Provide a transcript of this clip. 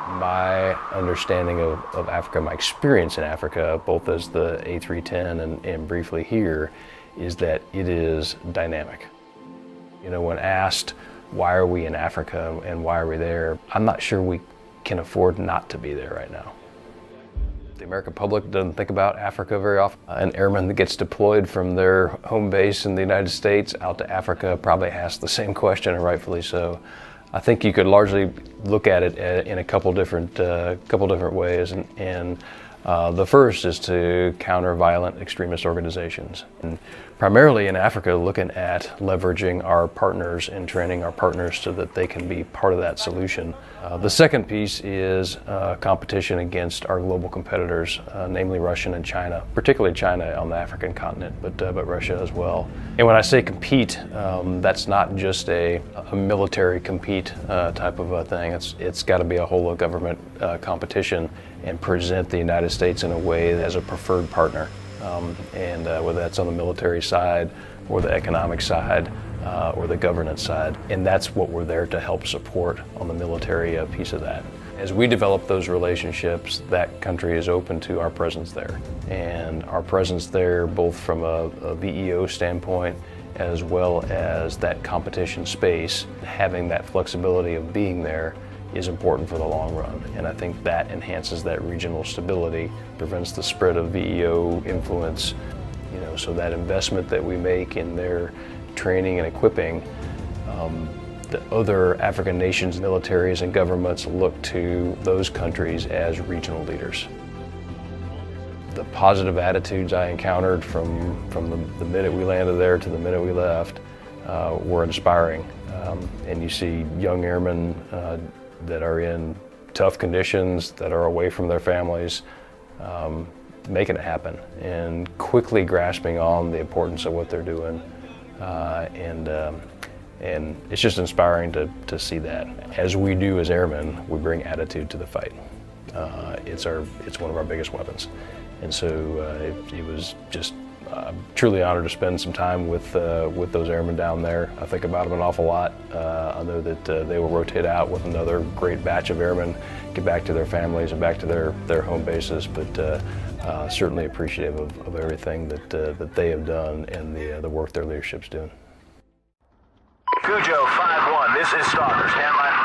My understanding of Africa, my experience in Africa, both as the A310 and briefly here, is that it is dynamic. You know, when asked, why are we in Africa and why are we there, I'm not sure we can afford not to be there right now. The American public doesn't think about Africa very often. An airman that gets deployed from their home base in the United States out to Africa probably asks the same question, and rightfully so. I think you could largely look at it in a couple different ways, and the first is to counter violent extremist organizations. And primarily in Africa, looking at leveraging our partners and training our partners so that they can be part of that solution. The second piece is competition against our global competitors, namely Russia and China, particularly China on the African continent, but Russia as well. And when I say compete, that's not just a military compete type of a thing. It's got to be a whole of government competition and present the United States in a way as a preferred partner. And whether that's on the military side or the economic side or the governance side. And that's what we're there to help support on the military piece of that. As we develop those relationships, that country is open to our presence there. And our presence there, both from a VEO standpoint as well as that competition space, having that flexibility of being there is important for the long run. And I think that enhances that regional stability, prevents the spread of VEO influence. You know, so that investment that we make in their training and equipping, the other African nations, militaries, and governments look to those countries as regional leaders. The positive attitudes I encountered from the minute we landed there to the minute we left were inspiring. And you see young airmen that are in tough conditions, that are away from their families, making it happen and quickly grasping on the importance of what they're doing. And it's just inspiring to see that. As we do as airmen, we bring attitude to the fight. It's one of our biggest weapons. And so it was just truly honored to spend some time with those airmen down there. I think about them an awful lot. I know that they will rotate out with another great batch of airmen, get back to their families and back to their home bases, but certainly appreciative of everything that they have done and the work their leadership's doing. Cujo 5-1, this is Stalker. Stand by.